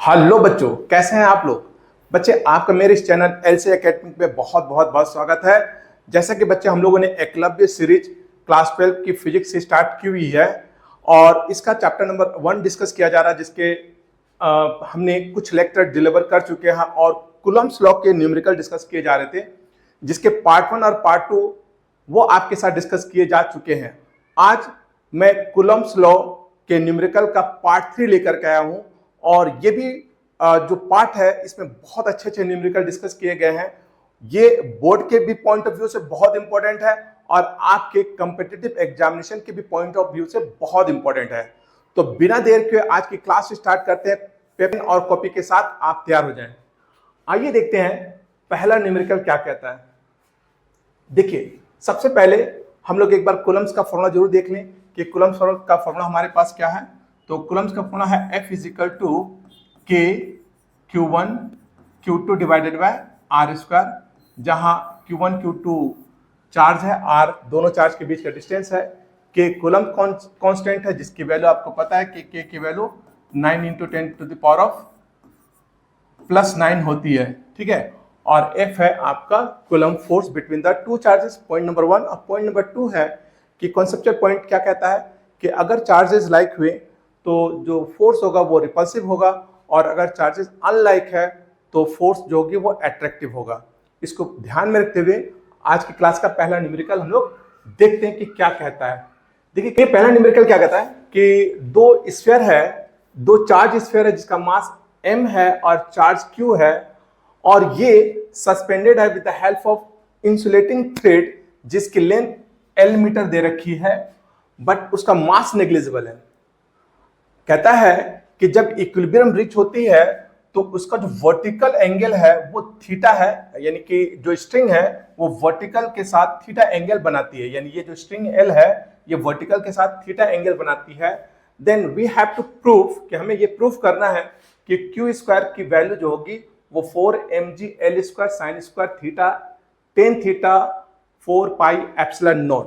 Hello बच्चों, कैसे हैं आप लोग। बच्चे, आपका मेरे इस चैनल एलसी एकेडमिक में बहुत बहुत बहुत स्वागत है। जैसा कि बच्चे, हम लोगों ने एकलव्य सीरीज क्लास 12 की फिजिक्स से स्टार्ट की हुई है और इसका चैप्टर नंबर 1 डिस्कस किया जा रहा है, जिसके हमने कुछ लेक्चर डिलीवर कर चुके हैं और कूलम्ब्स लॉ के न्यूमेरिकल डिस्कस किए जा रहे थे, जिसके पार्ट 1 और पार्ट 2 वो आपके साथ डिस्कस किए जा चुके हैं। आज मैं कूलम्ब्स लॉ के न्यूमेरिकल का पार्ट 3 लेकर के आया हूं और ये भी जो पार्ट है इसमें बहुत अच्छे अच्छे न्यूमेरिकल डिस्कस किए गए हैं। ये बोर्ड के भी पॉइंट ऑफ व्यू से बहुत इंपॉर्टेंट है और आपके कॉम्पिटिटिव एग्जामिनेशन के भी पॉइंट ऑफ व्यू से बहुत इंपॉर्टेंट है। तो बिना देर के आज की क्लास स्टार्ट करते हैं। पेन और कॉपी के साथ आप तैयार हो जाएं। आइए देखते हैं पहला न्यूमेरिकल क्या कहता है। देखिए, सबसे पहले हम लोग एक बार कूलम्ब्स का फॉर्मूला जरूर देख लें कि कूलम्ब्स का फॉर्मूला हमारे पास क्या है। तो कूलम्ब्स का फॉर्मूला है F = K Q1 Q2 divided by R square, जहां Q1 Q2 चार्ज है, R दोनों चार्ज के बीच का डिस्टेंस है, K कूलम्ब कांस्टेंट है जिसकी वैल्यू आपको पता है कि K की वैल्यू 9 × 10⁻⁻9 होती है, ठीक है। और F है आपका coulomb force between the two charges, point number 1। और पॉइंट नंबर 2 है कि कॉन्सेप्चुअल पॉइंट क्या कहता है कि अगर चार्जेस लाइक हुए तो जो फोर्स होगा वो रिपल्सिव होगा और अगर चार्जेस अनलाइक है तो फोर्स जो होगी वो अट्रैक्टिव होगा। इसको ध्यान में रखते हुए आज की क्लास का पहला न्यूमेरिकल हम लोग देखते हैं कि क्या कहता है। देखिए, ये पहला न्यूमेरिकल क्या कहता है कि दो स्फीयर है, दो चार्ज स्फीयर है जिसका मास m है और चार्ज q है और ये सस्पेंडेड है with the help of insulating thread जिसकी लेंथ l मीटर दे रखी है, बट उसका मास नेग्लिजिबल है। कहता है कि जब इक्विलिब्रियम रीच होती है तो उसका जो वर्टिकल एंगल है वो थीटा है, यानी कि जो स्ट्रिंग है वो वर्टिकल के साथ थीटा एंगल बनाती है, यानी ये जो स्ट्रिंग L है ये वर्टिकल के साथ थीटा एंगल बनाती है। Then we have to prove कि हमें ये प्रूव करना है कि Q स्क्वायर की वैल्यू जो होगी वो 4mg L² sin square theta tan theta 4πε0।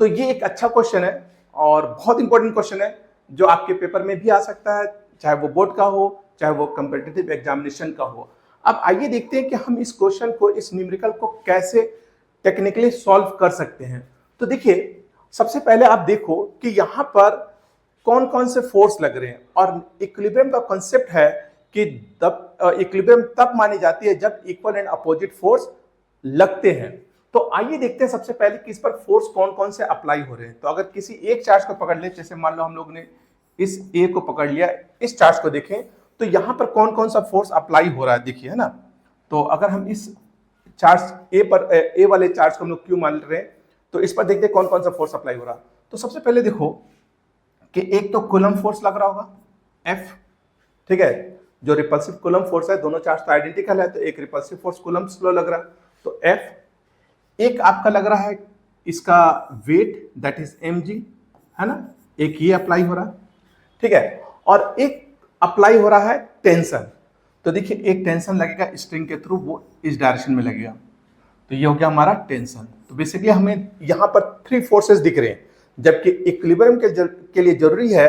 तो ये एक अच्छा क्वेश्चन है और बहुत इंपॉर्टेंट क्वेश्चन है जो आपके पेपर में भी आ सकता है, चाहे वो बोर्ड का हो चाहे वो कॉम्पिटिटिव एग्जामिनेशन का हो। अब आइए देखते हैं कि हम इस क्वेश्चन को, इस न्यूमेरिकल को कैसे टेक्निकली सॉल्व कर सकते हैं। तो देखिए, सबसे पहले आप देखो कि यहाँ पर कौन कौन से फोर्स लग रहे हैं और इक्विलिब्रियम का कॉन्सेप्ट है कि इक्विलिब्रियम तब मानी जाती है जब इक्वल एंड अपोजिट फोर्स लगते हैं। तो आइए देखते हैं सबसे पहले कि इस पर फोर्स कौन कौन से अप्लाई हो रहे हैं। तो अगर किसी एक चार्ज को पकड़ ले, जैसे मान लो हम लोग ने इस ए को पकड़ लिया, इस चार्ज को देखें तो यहां पर कौन कौन सा फोर्स अप्लाई हो रहा है, देखिए, है ना। तो अगर हम इस चार्ज ए पर, ए वाले चार्ज को हम लोग क्यू मान रहे हैं, तो इस पर देखते हैं कौन कौन सा फोर्स अप्लाई हो रहा है। तो सबसे पहले देखो कि एक तो कूलम्ब फोर्स लग रहा होगा F, ठीक है, जो रिपल्सिव कूलम्ब फोर्स है। दोनों चार्ज तो आइडेंटिकल है तो एक रिपल्सिव फोर्स कूलम्ब लॉ लग रहा है, तो F। एक आपका लग रहा है इसका वेट, दैट इज mg, है ना, एक ये अप्लाई हो रहा है, ठीक है। और एक अप्लाई हो रहा है टेंशन। तो देखिए, एक टेंशन लगेगा स्ट्रिंग के थ्रू, वो इस डायरेक्शन में लगेगा, तो ये हो गया हमारा टेंशन। तो बेसिकली हमें यहाँ पर 3 फोर्सेस दिख रहे हैं, जबकि इक्विलिब्रियम के लिए जरूरी है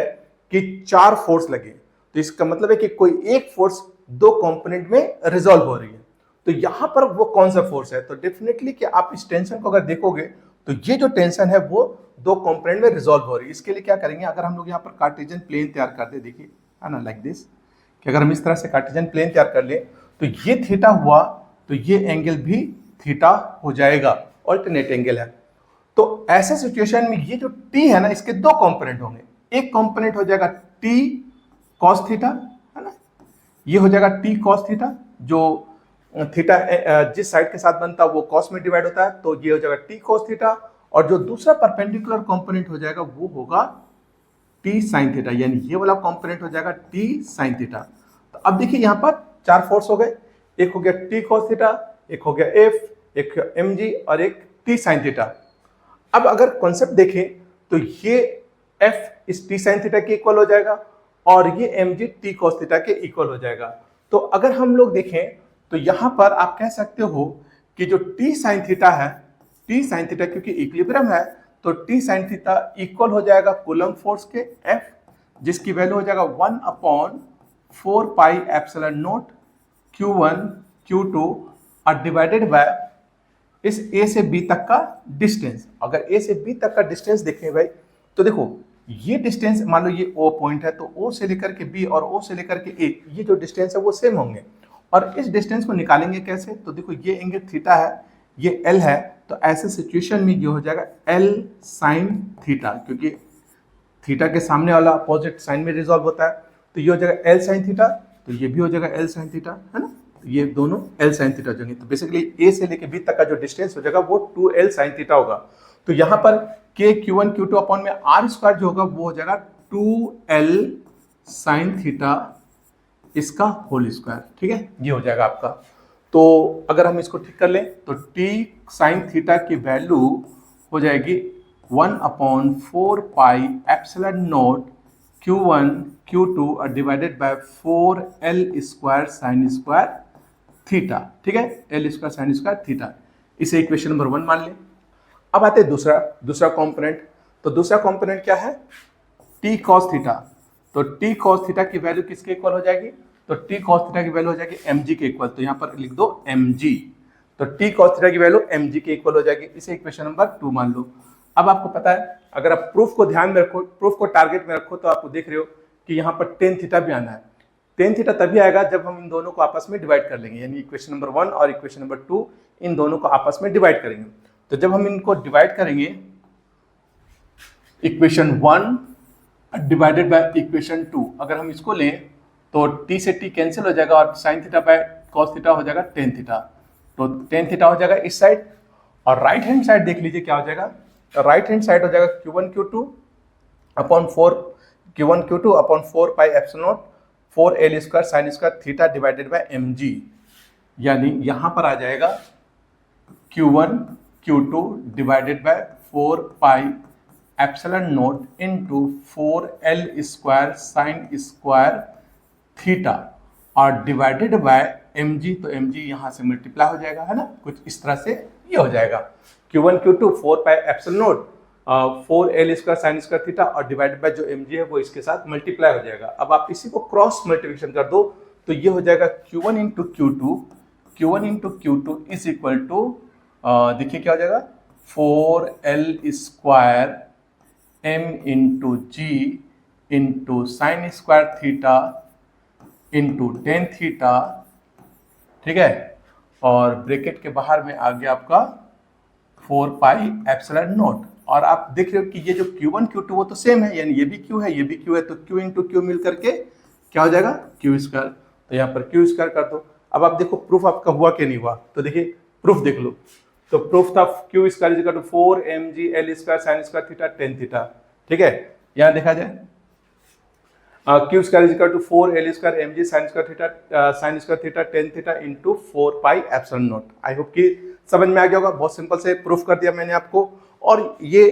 कि 4 फोर्स लगे। तो इसका मतलब है कि कोई एक फोर्स दो कंपोनेंट में रिजॉल्व हो रही है। तो यहां पर वो कौन सा फोर्स है, तो डेफिनेटली कि आप इस टेंशन को अगर देखोगे तो ये जो टेंशन है वो दो कंपोनेंट में रिजॉल्व हो रही है। इसके लिए क्या करेंगे, अगर हम लोग यहाँ पर कार्टेशियन प्लेन तैयार कर दे, देखिए, है ना, लाइक दिस, कि अगर हम इस तरह से कार्टेशियन प्लेन तैयार कर ले तो ये थीटा हुआ तो ये एंगल भी थीटा हो जाएगा, ऑल्टरनेट एंगल है। तो ऐसे सिचुएशन में ये जो टी है ना, इसके दो कंपोनेंट होंगे। एक कंपोनेंट हो जाएगा टी कॉस थीटा, है ना, ये हो जाएगा टी कॉस थीटा, जो थीटा जिस साइड के साथ बनता है वो कॉस में डिवाइड होता है, तो ये हो जाएगा टी कॉस थीटा। और जो दूसरा परपेंडिकुलर कंपोनेंट हो जाएगा वो होगा टी साइन थीटा, यानी ये वाला कंपोनेंट हो जाएगा टी साइन थीटा। तो अब देखिए, यहाँ पर 4 फोर्स हो गए, एक हो गया टी कॉस थीटा, एक हो गया एफ, एक mg और एक टी साइन थीटा। अब अगर कॉन्सेप्ट देखें तो ये f इस टी साइन थीटा के इक्वल हो जाएगा और ये mg टी कॉस थीटा के इक्वल हो जाएगा। तो अगर हम लोग देखें तो यहां पर आप कह सकते हो कि जो टी साइन थीटा है, टी साइन थीटा क्योंकि इक्विलिब्रियम है तो टी साइन थीटा इक्वल हो जाएगा कूलम्ब फोर्स के F, जिसकी वैल्यू हो जाएगा 1/4 4 pi epsilon note Q1 Q2 और डिवाइडेड बाय इस A से B तक का डिस्टेंस। अगर A से B तक का डिस्टेंस देखें भाई, तो देखो ये डिस्टेंस मान लो ये O पॉइंट है, तो O से लेकर के B और O से लेकर के A, ये जो डिस्टेंस है वो सेम होंगे। और इस डिस्टेंस को निकालेंगे कैसे, तो देखो ये एंगल थीटा है, ये L है, तो ऐसे सिचुएशन में ये हो जाएगा L साइन थीटा, क्योंकि थीटा के सामने वाला अपोजिट साइन में रिजॉल्व होता है, तो ये हो जाएगा L साइन थीटा, तो ये भी हो जाएगा L साइन थीटा, है ना, ये दोनों L साइन थीटा हो जाएंगे। तो बेसिकली A से लेके B तक का जो डिस्टेंस हो जाएगा वो 2L साइन थीटा होगा। तो यहाँ पर K Q1 Q2 अपॉन में R स्क्वायर जो होगा वो हो जाएगा 2L साइन थीटा इसका होल स्क्वायर, ठीक है, ये हो जाएगा आपका। तो अगर हम इसको ठीक कर लें तो T साइन थीटा की वैल्यू हो जाएगी 1/4 pi epsilon note Q1 Q2 और divided bye 4L square sine square theta, ठीक है, L square sine square theta. इसे इक्वेशन नंबर 1 मान लें। अब आते हैं दूसरा कंपोनेंट। तो दूसरा कंपोनेंट क्या है, T cos थीटा। तो T cos थीटा की वैल्यू किसके इक्वल हो जाएगी, तो T cos थीटा की वैल्यू हो जाएगी mg के इक्वल। तो यहाँ पर लिख दो mg, तो T cos थीटा की वैल्यू mg के इक्वल हो जाएगी। इसे इक्वेशन नंबर 2 मान लो। अब आपको पता है, अगर आप प्रूफ को ध्यान में रखो, प्रूफ को टारगेट में रखो, तो आप देख रहे हो कि यहाँ पर tan थीटा भी आना है। tan थीटा तभी आएगा जब हम इन दोनों को आपस में डिवाइड कर लेंगे, यानी इक्वेशन नंबर 1 और इक्वेशन नंबर 2 इन दोनों को आपस में डिवाइड करेंगे। तो जब हम इनको डिवाइड करेंगे, इक्वेशन 1 डिवाइडेड बाय इक्वेशन 2, अगर हम इसको लें तो t से t कैंसिल हो जाएगा और sine theta by cos theta हो जाएगा tan थीटा। तो tan थीटा हो जाएगा इस साइड, और राइट हैंड साइड देख लीजिए क्या हो जाएगा। राइट हैंड साइड हो जाएगा Q1 Q2 upon 4 pi epsilon not 4L square sine square theta divided by mg, यानी यहां पर आ जाएगा Q1 Q2 divided by 4 pi epsilon not into 4L square sine square theta और डिवाइडेड बाय mg। तो mg यहां से multiply हो जाएगा, है ना, कुछ इस तरह से ये हो जाएगा Q1 Q2 4 pi epsilon not 4L square sine square theta और डिवाइडेड बाय जो mg है वो इसके साथ मल्टीप्लाई हो जाएगा। अब आप इसी को क्रॉस मल्टीप्लिकेशन कर दो तो ये हो जाएगा Q1 into Q2 is equal to, देखिए क्या हो जाएगा, 4L square m into g into sine square theta into tan theta, ठीक है, और ब्रैकेट के बाहर में आ गया आपका 4 पाई एप्सिलॉन नॉट। और आप देख रहे हो कि ये जो Q1 Q2 वो तो सेम है, यानी ये भी Q है ये भी Q है, तो Q इंटू Q मिल करके क्या हो जाएगा Q स्क्वायर। तो यहाँ पर Q स्क्वायर कर दो। अब आप देखो प्रूफ आपका हुआ कि नहीं हुआ, तो देखिए प्रूफ देख लो। तो प्रूफ था Q square is equal to 4mg L square sine square theta tan theta, ठीक है। यहाँ देखा जाए Q square is equal to 4L square mg sine square theta tan theta into 4 pi epsilon naught. I hope कि समझ में आ गया होगा, बहुत सिंपल से प्रूफ कर दिया मैंने आपको। और ये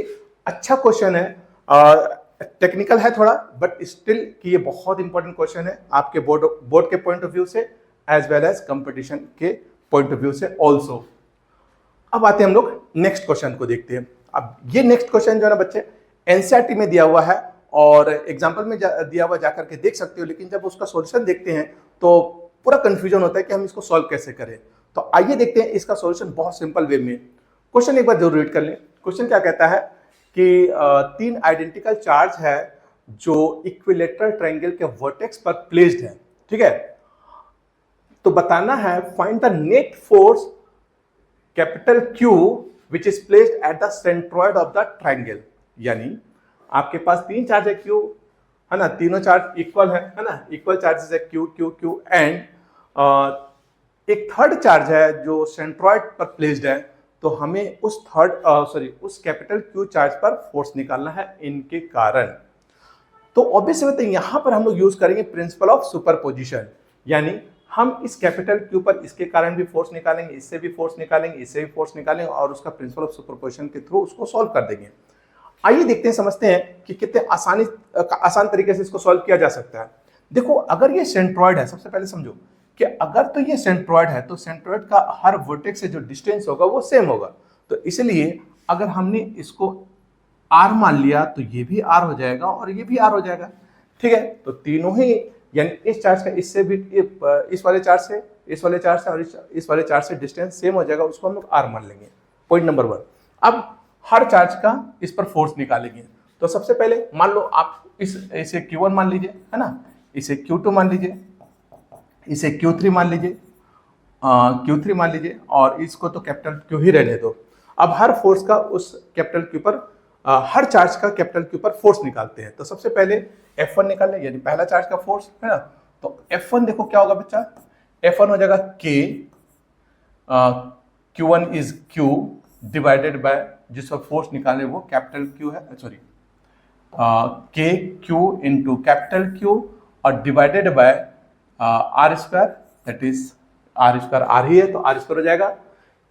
अच्छा क्वेश्चन है, टेक्निकल है थोड़ा, बट स्टिल कि ये बहुत इंपॉर्टेंट क्वेश्चन है आपके बोर्ड के पॉइंट ऑफ व्यू से एज वेल एज कंपटीशन के पॉइंट ऑफ व्यू से ऑल्सो। अब आते हैं हम लोग नेक्स्ट क्वेश्चन को देखते हैं। अब ये नेक्स्ट क्वेश्चन जो है ना बच्चे एनसीईआरटी में दिया हुआ है और एग्जाम्पल में दिया हुआ जाकर के देख सकते हो, लेकिन जब उसका सॉल्यूशन देखते हैं तो पूरा कंफ्यूजन होता है कि हम इसको सॉल्व कैसे करें। तो आइए देखते हैं इसका सॉल्यूशन बहुत सिंपल वे में। क्वेश्चन एक बार जरूर रीड कर लें। क्वेश्चन क्या कहता है कि 3 आइडेंटिकल चार्ज है जो इक्विलेटरल ट्रायंगल के वर्टेक्स पर प्लेस्ड है, ठीक है। तो बताना है find the net force capital Q which is placed at the centroid of the triangle. यानी आपके पास 3 चार्ज है Q, है ना, तीनों चार्ज इक्वल है ना, इक्वल चार्जेस है Q Q Q एंड एक थर्ड चार्ज है जो सेंट्रॉइड पर प्लेस्ड है। तो हमें उस कैपिटल Q चार्ज पर फोर्स निकालना है इनके कारण। तो ऑब्वियस बात है यहां पर हम लोग यूज करेंगे प्रिंसिपल ऑफ सुपरपोजिशन, यानी हम इस कैपिटल Q पर इसके कारण भी फोर्स निकालेंगे, इससे भी फोर्स निकालेंगे, इससे भी फोर्स निकालेंगे और उसका प्रिंसिपल ऑफ सुपरपोजिशन के थ्रू उसको सॉल्व कर देंगे। आइए देखते हैं, समझते हैं कि कितने आसान तरीके से इसको सॉल्व किया जा सकता है। देखो अगर ये सेंट्रॉइड है, सबसे पहले समझो कि अगर तो ये सेंट्रॉइड है तो सेंट्रॉइड का हर वर्टेक्स से जो डिस्टेंस होगा वो सेम होगा। तो इसलिए अगर हमने इसको R मान लिया तो ये भी R हो जाएगा और ये भी R हो जाएगा, ठीक है। तो तीनों ही यानी इस चार्ज का इससे भी इस वाले चार्ज से, इस वाले चार्ज से और इस वाले चार्ज से डिस्टेंस सेम हो जाएगा, उसको हम लोग आर मान लेंगे। Point number 1। अब हर चार्ज का इस पर फोर्स निकालेंगे। तो सबसे पहले मान लो आप इसे Q1 मान लीजिए, है ना, इसे Q2 मान लीजिए, इसे Q3 मान लीजिए, Q3 मान लीजिए, और इसको तो कैपिटल Q ही रहने दो। अब हर फोर्स का उस कैपिटल Q पर हर चार्ज का कैपिटल Q पर फोर्स निकालते हैं। तो सबसे पहले F1 निकालें, यानी पहला चार्ज का फोर्स, है ना। तो F1 देखो क्या होगा बच्चा, F1 हो जाएगा K, Q1 is Q divided by जिस पर फोर्स निकाले वो कैपिटल Q है, sorry K Q into capital Q और divided by R square, that is R square R ही है तो आर स्क्वायर हो जाएगा।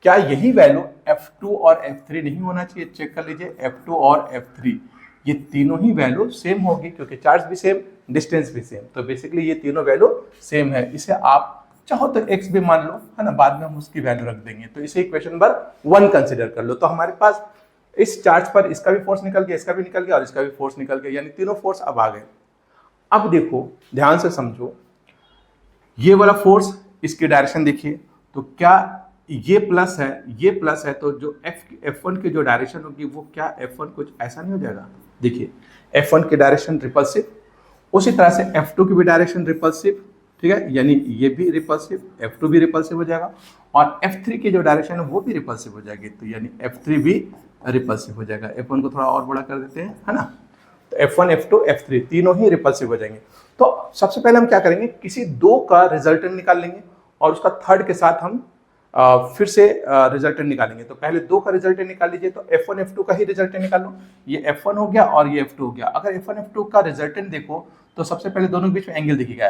क्या यही वैल्यू F2 और F3 नहीं होना चाहिए? चेक कर लीजिए, F2 और F3 ये तीनों ही वैल्यू सेम होगी, क्योंकि चार्ज भी सेम, डिस्टेंस भी सेम, तो बेसिकली ये तीनों वैल्यू सेम है। इसे आप चाहो तो x भी मान लो, है ना, बाद में हम उसकी वैल्यू रख देंगे। तो इसे इक्वेशन नंबर 1 कंसिडर कर लो। तो हमारे पास इस चार्ज पर इसका भी फोर्स निकल गया, इसका भी निकल गया और इसका भी फोर्स निकल गया, यानी तीनों फोर्स अब आ गए। अब देखो ध्यान से समझो, ये वाला फोर्स इसकी डायरेक्शन देखिए, तो क्या ये प्लस है, ये प्लस है, तो जो F1 की जो डायरेक्शन होगी वो क्या F1 कुछ ऐसा नहीं हो जाएगा? देखिए F1 की डायरेक्शन रिपल्सिव, उसी तरह से F2 की भी डायरेक्शन रिपल्सिव, ठीक है, यानी ये भी रिपल्सिव, F2 भी रिपल्सिव हो जाएगा, और F3 की जो डायरेक्शन है वो भी रिपल्सिव हो जाएगी, तो यानी F3 भी रिपल्सिव हो जाएगा। F1 को थोड़ा और बड़ा कर देते हैं, है ना, तो F1 F2 F3 तीनों ही रिपल्सिव हो जाएंगे। तो सबसे पहले हम क्या करेंगे, किसी दो का रिजल्टेंट निकाल लेंगे और उसका थर्ड के साथ हम फिर से रिजल्टेंट निकालेंगे। तो पहले दो का रिजल्टेंट निकाल लीजिए, तो F1 F2 का ही रिजल्टेंट निकाल लो। ये F1 हो गया और ये F2 हो गया। अगर F1 F2 का रिजल्टेंट देखो तो सबसे पहले दोनों के बीच में एंगल दिखेगा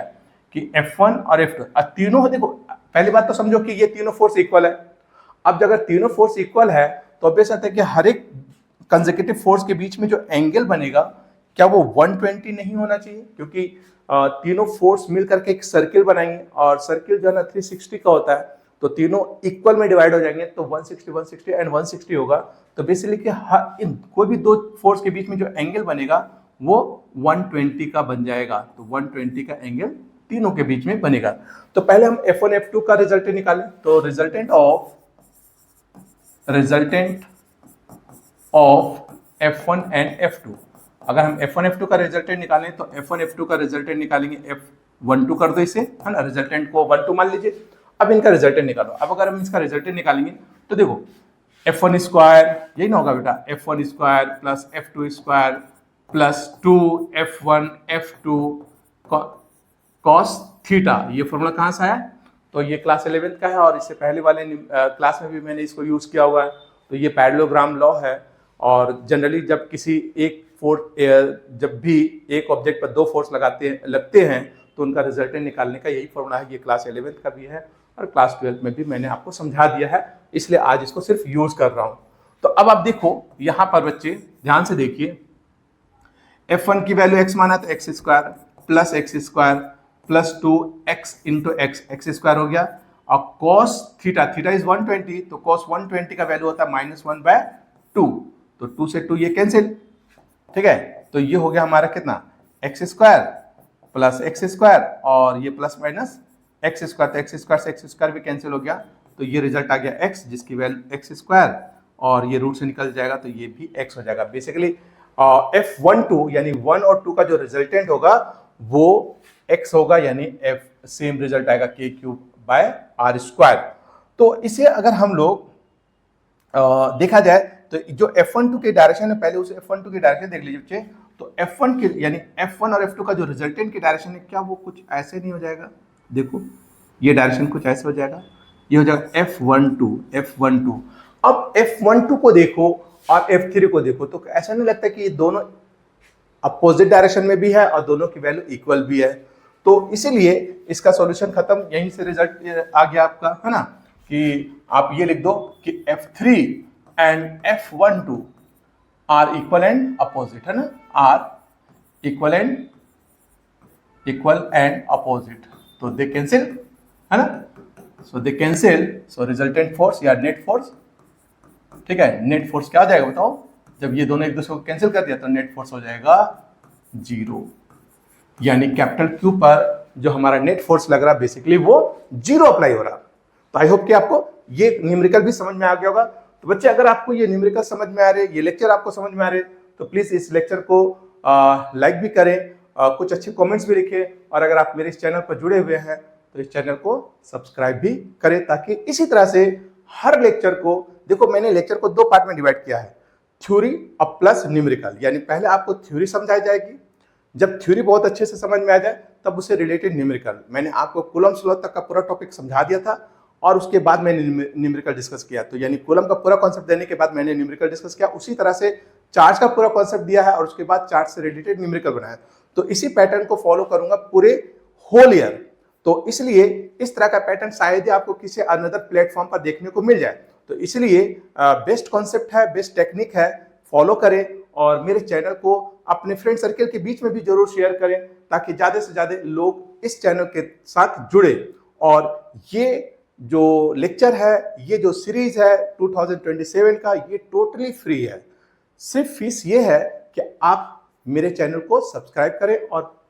कि F1 और F2 तीनों, देखो पहली बात तो समझो कि ये तीनों फोर्स इक्वल है। अब अगर तीनों फोर्स इक्वल है तो ऑब्वियस है कि हर एक कंसेक्यूटिव फोर्स के बीच में जो एंगल बनेगा क्या वो 120 नहीं होना चाहिए? क्योंकि तीनों फोर्स मिल करके एक सर्किल बनाएंगे और सर्किल जो है ना 360 का होता है, तो तीनों इक्वल में डिवाइड हो जाएंगे, तो 160 160 एंड 160 होगा। तो बेसिकली कि कोई भी दो फोर्स के बीच में जो एंगल बनेगा वो 120 का बन जाएगा। तो 120 का एंगल तीनों के बीच में बनेगा। तो पहले हम F1 F2 का रिजल्टेंट निकालें। तो resultant of F1 and F2, अगर हम F1 F2 का रिजल्टेंट निकालें तो F1 F2 का रिजल्टेंट निकालेंगे, F12 कर दो इसे, है ना, रिजल्टेंट को 12 मान लीजिए। अब इनका रिजल्टेंट निकालो। अब अगर हम इसका रिजल्टेंट निकालेंगे तो देखो F1 स्क्वायर, यही ना होगा बेटा, F1 square plus F2 square plus 2F1 F2 cos theta. ये फॉर्मूला कहाँ से आया? तो ये क्लास 11th का है और इससे पहले वाले क्लास में भी मैंने इसको यूज किया हुआ है। तो ये पैरेललोग्राम लॉ है, और जनरली जब किसी एक जब भी एक ऑब्जेक्ट पर दो फोर्स लगते हैं तो उनका रिजल्टेंट निकालने का यही फॉर्मूला है। ये क्लास 11th का भी है और क्लास 12th में भी मैंने आपको समझा दिया है, इसलिए आज इसको सिर्फ यूज कर रहा हूं। तो अब आप देखो यहां पर बच्चे ध्यान से देखिए, F1 की वैल्यू x माना तो x square plus x square plus 2x into x square हो गया, और cos थीटा, थीटा इज 120, तो cos 120 का वैल्यू होता है -1/2, तो 2 से 2 ये कैंसिल, ठीक है। तो ये हो गया हमारा कितना, x square plus x square और ये प्लस माइनस एक्स स्क्वायर, तो एक्स स्क्वायर से एक्स स्क्वायर भी कैंसिल हो गया, तो ये रिजल्ट आ गया एक्स, जिसकी वैल्यू एक्स स्क्वायर, और ये रूट से निकल जाएगा तो ये भी एक्स हो जाएगा। बेसिकली F12 यानी 1 और 2 का जो रिजल्टेंट होगा वो एक्स होगा, यानी F सेम रिजल्ट आएगा k3/r²। तो इसे अगर हम लोग देखा जाए तो जो F12 की डायरेक्शन है, पहले उसे F12 की डायरेक्शन देख लीजिए बच्चे। तो F1 की यानी F1 और F2 का जो रिजल्टेंट की डायरेक्शन है, क्या वो कुछ ऐसे नहीं हो जाएगा? देखो ये डायरेक्शन कुछ ऐसे हो जाएगा, ये हो जाएगा F12। अब F12 को देखो और F3 को देखो तो ऐसा नहीं लगता कि ये दोनों अपोजिट डायरेक्शन में भी है और दोनों की वैल्यू इक्वल भी है। तो इसीलिए इसका सॉल्यूशन खत्म, यहीं से रिजल्ट आ गया आपका, है ना, कि आप ये लिख दो कि F3 and F12 are equal and opposite, है ना, आर इक्वल एंड अपोजिट, तो दे कैंसिल, है ना, सो दे कैंसिल, सो रिजल्टेंट फोर्स या नेट फोर्स, ठीक है, नेट फोर्स क्या हो जाएगा बताओ? जब ये दोनों एक दूसरे को कैंसिल कर दिया तो नेट फोर्स हो जाएगा 0। यानी कैपिटल क्यू पर जो हमारा नेट फोर्स लग रहा है बेसिकली वो 0 अप्लाई हो रहा। तो आई होप कि आपको ये न्यूमेरिकल भी समझ में आ गया होगा। तो बच्चे अगर आपको ये न्यूमेरिकल समझ में आ रहे, ये लेक्चर आपको समझ में आ रहे, तो प्लीज इस लेक्चर को लाइक भी करें, कुछ अच्छे कमेंट्स भी लिखें, और अगर आप मेरे इस चैनल पर जुड़े हुए हैं तो इस चैनल को सब्सक्राइब भी करें, ताकि इसी तरह से हर लेक्चर को, देखो मैंने लेक्चर को 2 पार्ट में डिवाइड किया है, थ्योरी और प्लस न्यूमेरिकल। यानी पहले आपको थ्योरी समझाई जाएगी, जब थ्योरी बहुत अच्छे से समझ में आ जाए तब उससे रिलेटेड न्यूमेरिकल। मैंने आपको कूलम्ब्स लॉ तक का पूरा टॉपिक समझा दिया था, और उसके बाद मैंने न्यूमेरिकल डिस्कस किया। तो यानी कूलम्ब का पूरा कॉन्सेप्ट देने के बाद मैंने न्यूमेरिकल डिस्कस किया, उसी तरह से चार्ज का पूरा कॉन्सेप्ट दिया है, और उसके बाद चार्ज से रिलेटेड न्यूमेरिकल बनाया। तो इसी पैटर्न को फॉलो करूंगा पूरे होल ईयर। तो इसलिए इस तरह का पैटर्न शायद ही आपको किसी अनदर प्लेटफॉर्म पर देखने को मिल जाए। तो इसलिए बेस्ट कॉन्सेप्ट है, बेस्ट टेक्निक है, फॉलो करें, और मेरे चैनल को अपने फ्रेंड सर्कल के बीच में भी जरूर शेयर करें, ताकि ज्यादा से ज्यादा लोग इस चैनल के साथ जुड़े। और ये जो लेक्चर है, ये जो सीरीज है 2027 का, ये टोटली फ्री है। सिर्फ फीस ये है कि आप मेरे चैनल को सब्सक्राइब करें और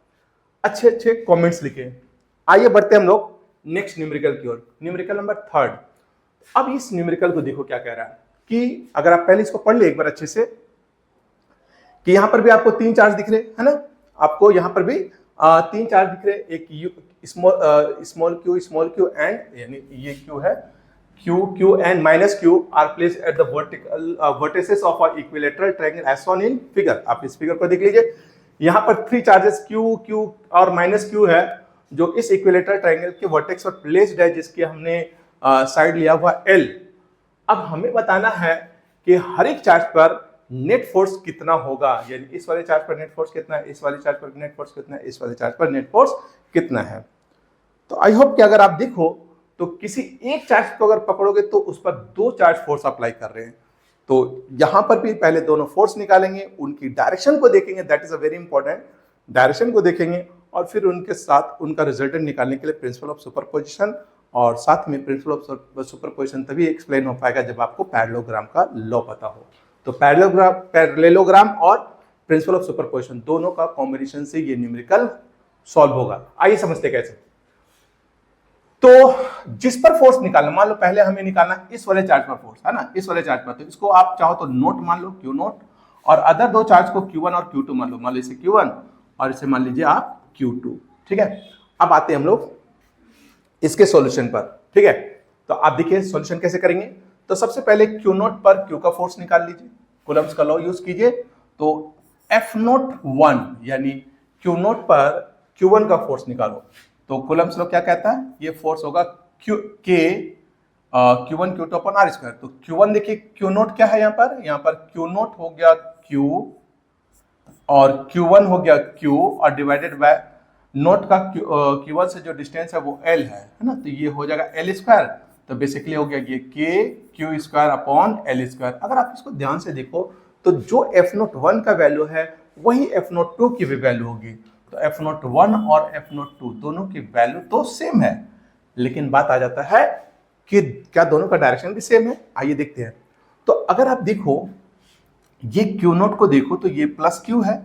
अच्छे अच्छे कमेंट्स लिखें। आइए बढ़ते हैं हम लोग नेक्स्ट न्यूमेरिकल की ओर, न्यूमेरिकल नंबर 3। अब इस न्यूमेरिकल को देखो क्या कह रहा है, कि अगर आप पहले इसको पढ़ ले एक बार अच्छे से, कि यहां पर भी आपको 3 चार्ज दिख रहे है ना, आपको यहां पर भी 3 चार्ज दिख रहे, एक स्मॉल क्यू एंड, यानी ये क्यू है, Q and minus Q are placed at the vertices of a equilateral triangle as shown in figure. आप इस फिगर को देख लीजिए, यहां पर 3 चार्जेस क्यू और माइनस क्यू है, जो इस इक्विलैटरल ट्रायंगल के वर्टेक्स पर प्लेस्ड है, जिसकी हमने साइड लिया हुआ L। अब हमें बताना है कि हर एक चार्ज पर नेट फोर्स कितना होगा, यानी इस वाले चार्ज पर नेट फोर्स कितना है, इस वाले चार्ज पर नेट फोर्स कितना है, इस वाले चार्ज पर नेट फोर्स कितना है। तो आई होप कि अगर आप देखो तो किसी एक चार्ज को अगर पकड़ोगे तो उस पर 2 चार्ज फोर्स अप्लाई कर रहे हैं। तो यहां पर भी पहले दोनों फोर्स निकालेंगे, उनकी डायरेक्शन को देखेंगे, that is a very important, direction को देखेंगे, और फिर उनके साथ उनका रिजल्टेंट निकालने के लिए प्रिंसिपल ऑफ सुपरपोजिशन, और साथ में प्रिंसिपल ऑफ सुपरपोजिशन तभी एक्सप्लेन हो पाएगा जब आपको पैरेललोग्राम का लॉ पता हो। तो पैरेललोग्राम और प्रिंसिपल ऑफ सुपरपोजिशन दोनों का कॉम्बिनेशन से ये न्यूमेरिकल सॉल्व होगा। आइए समझते कैसे। तो जिस पर फोर्स निकालना, मान लो पहले हमें निकालना इस वाले चार्ज पर फोर्स है ना, इस वाले चार्ज पर, तो इसको आप चाहो तो नोट मान लो, क्यू नोट, और अदर 2 चार्ज को Q1 और Q2 मान लो इसे Q1 और इसे मान लीजिए आप Q2। ठीक है, अब आते हैं हम लोग इसके सॉल्यूशन पर। ठीक है, तो आप देखिए सॉल्यूशन कैसे करेंगे। तो सबसे पहले Q नोट पर Q का फोर्स निकाल लीजिए, कूलम्ब्स का लॉ यूज कीजिए। तो F01 यानी Q नोट पर Q1 का फोर्स निकालो। तो कूलम्ब्स लॉ क्या कहता है, ये फोर्स होगा Q1 Q2 upon R square. तो Q1 देखिए, Q नोट क्या है, यहाँ पर Q नोट हो गया Q, और Q1 हो गया Q, और डिवाइडेड बाय नोट का Q1 से जो डिस्टेंस है वो L है ना, तो ये हो जाएगा L स्क्वायर। तो बेसिकली हो गया ये Q square upon L square. अगर आप इसको ध्यान से देखो तो जो F01 का वैल्यू है वही F02 की भी वैल्यू होगी। तो F01 और F02 दोनों की वैल्यू तो सेम है, लेकिन बात आ जाता है कि क्या दोनों का डायरेक्शन भी सेम है। आइए देखते हैं। तो अगर आप देखो, ये Q नोट को देखो तो ये प्लस Q है,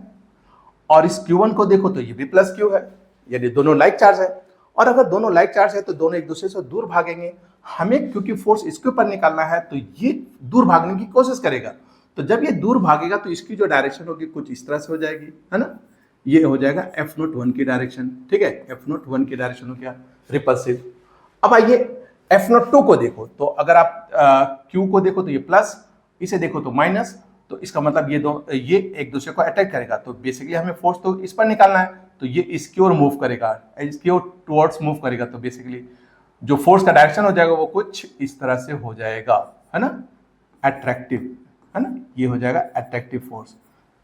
और इस Q1 को देखो तो ये भी प्लस Q है, यानी दोनों लाइक चार्ज है। और अगर दोनों लाइक चार्ज है तो दोनों एक दूसरे से दूर भागेंगे। हमें क्योंकि फोर्स इसके ऊपर निकालना है, तो ये दूर भागने की कोशिश करेगा। तो जब ये दूर भागेगा तो इसकी जो डायरेक्शन होगी कुछ इस तरह से हो जाएगी, है ना, ये हो जाएगा F01 की डायरेक्शन। ठीक है, F01 की डायरेक्शन हो गया रिपल्सिव। अब आइए F02 को देखो, तो अगर आप Q को देखो तो ये प्लस, इसे देखो तो माइनस, तो इसका मतलब ये एक दूसरे को अटैक करेगा। तो बेसिकली हमें फोर्स तो इस पर निकालना है, तो ये इसकी ओर मूव करेगा, इसकी ओर टुवर्ड्स मूव करेगा। तो बेसिकली जो फोर्स का डायरेक्शन हो जाएगा वो कुछ इस तरह से हो जाएगा, है ना, अट्रैक्टिव, है ना, ये हो जाएगा अट्रैक्टिव फोर्स।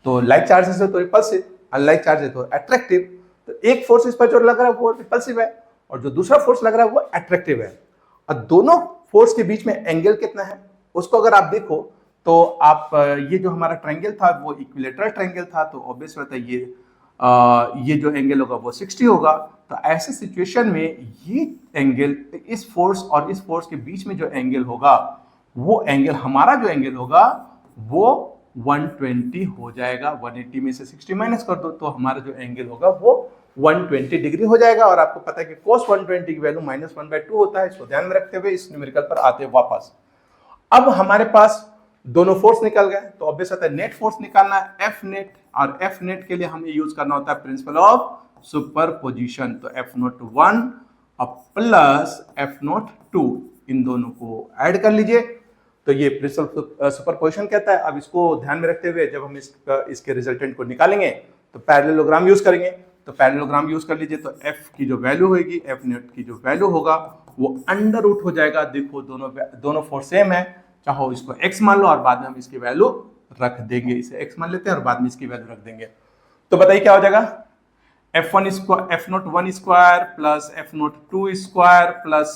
तो लाइक चार्जेस है तो रिपल्सिव, अनलाइक चार्ज है तो अट्रैक्टिव। तो एक फोर्स इस पर जो लग रहा है वो रिपल्सिव है, और जो दूसरा फोर्स लग रहा है वो अट्रैक्टिव है। और दोनों फोर्स के बीच में एंगल कितना है उसको अगर आप देखो तो आप ये जो हमारा ट्रायंगल था वो इक्विलैटरल ट्रायंगल था, तो ऑब्वियस बात है ये जो एंगल होगा वो 60 होगा। तो ऐसे सिचुएशन में ये एंगल, इस फोर्स और इस फोर्स के बीच में जो एंगल होगा वो एंगल, हमारा जो एंगल होगा वो 120 हो जाएगा। 180 में से 60 माइनस कर दो तो हमारा जो एंगल होगा वो 120 डिग्री हो जाएगा। और आपको पता है कि cos 120 की वैल्यू -1/2 होता है। इसको ध्यान में रखते हुए इस न्यूमेरिकल पर आते हैं वापस। अब हमारे पास दोनों फोर्स निकल गए, तो ऑब्वियस होता है नेट फोर्स निकालना है एफ नेट, और एफ नेट के लिए हमें यूज करना होता है प्रिंसिपल ऑफ सुपरपोजिशन। तो F01 अब प्लस F02 इन दोनों को ऐड कर लीजिए, तो ये प्रिंसिपल सुपरपोजिशन कहता है। अब इसको ध्यान में रखते हुए जब हम इसके रिजल्टेंट को निकालेंगे तो पैरेललोग्राम यूज करेंगे। तो पैरेललोग्राम यूज कर लीजिए, तो F की जो वैल्यू होगी, F नेट की जो वैल्यू होगा वो अंडर रूट हो जाएगा। देखो दोनों फोर्स सेम है, चाहो इसको x मान लो और बाद में हम इसकी वैल्यू रख देंगे। इसे x मान लेते हैं और बाद में इसकी वैल्यू रख देंगे। तो बताइए क्या हो जाएगा, F01 square plus F02 square plus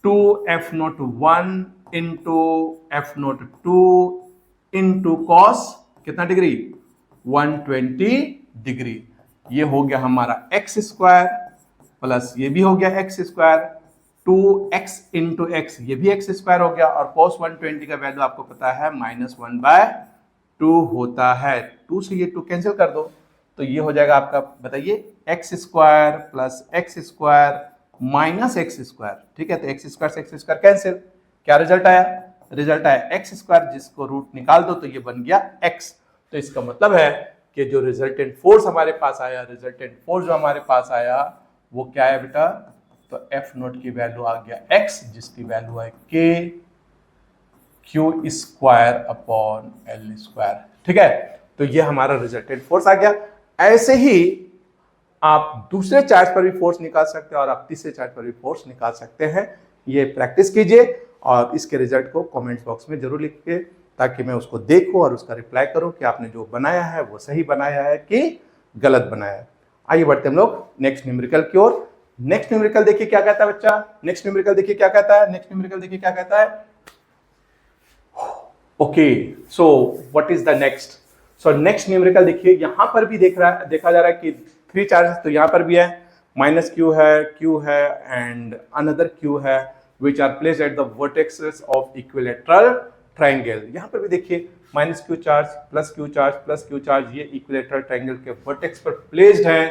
2F01 into F02 into cos कितना डिग्री, 120 डिग्री। ये हो गया हमारा x स्क्वायर प्लस ये भी हो गया x square, 2x into x, ये भी x स्क्वायर हो गया, और cos 120 का वैल्यू आपको पता है -1/2 होता है। 2 से ये 2 कैंसिल कर दो, तो ये हो जाएगा आपका, बताइए, x square plus x square minus x square. ठीक है, तो x स्क्वायर से x स्क्वायर कैंसिल, क्या रिजल्ट आया, रिजल्ट आया x स्क्वायर, जिसको रूट निकाल दो तो ये बन गया x। तो इसका मतलब है कि जो रिजल्टेंट फोर्स हमारे पास आया, रिजल्टेंट फोर्स जो हमारे पास आया वो क्या है बेटा, तो F0 की वैल्यू आ गया x, जिसकी वैल्यू है k q square upon l square. ठीक है, तो ये हमारा रिजल्टेंट फोर्स आ गया। ऐसे ही आप दूसरे चार्ज पर भी फोर्स निकाल सकते हैं और आप तीसरे चार्ज पर भी फोर्स निकाल सकते हैं। ये प्रैक्टिस कीजिए और इसके रिजल्ट को कमेंट बॉक्स में जरूर लिखिए, ताकि मैं उसको देखूं और उसका रिप्लाई करूं कि आपने जो बनाया है वो सही बनाया है कि गलत बनाया है। आइए बढ़ते हम लोग नेक्स्ट न्यूमेरिकल की ओर। नेक्स्ट न्यूमेरिकल देखिए क्या कहता है बच्चा, नेक्स्ट न्यूमेरिकल देखिए क्या कहता है, नेक्स्ट न्यूमेरिकल देखिए क्या कहता है। Okay, so what is the next. So next numerical देखिए, यहां पर भी देखा जा रहा है कि 3 चार्जेस, तो यहां पर भी है, -q है, q है एंड अनदर q है, which are placed at the vertices of equilateral triangle। यहां पर भी देखिए -q charge plus q charge plus q charge, ये इक्विलेटरल ट्रायंगल के वर्टेक्स पर प्लेस्ड है।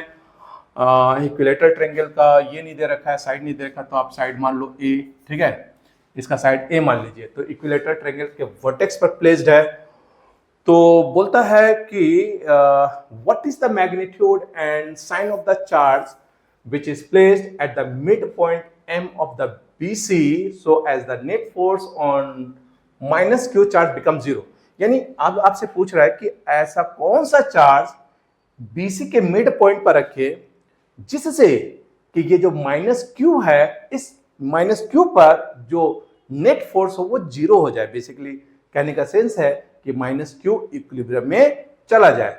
इक्विलेटरल ट्रायंगल का ये नहीं दे रखा है, साइड नहीं दे रखा, तो आप साइड मान लो a, ठीक है, इसका साइड a मान लीजिए। तो इक्विलेटरल ट्रायंगल के वर्टेक्स पर प्लेस्ड है। तो बोलता है कि what is the magnitude and sign of the charge which is placed at the midpoint M of the BC so as the net force on minus Q charge becomes 0। यानी अब आपसे पूछ रहा है कि ऐसा कौन सा चार्ज BC के मिड पॉइंट पर रखे जिससे कि ये जो -Q है, इस -Q पर जो नेट फोर्स हो वो 0 हो जाए। बेसिकली कहने का सेंस है कि -Q इक्विलिब्रियम में चला जाए।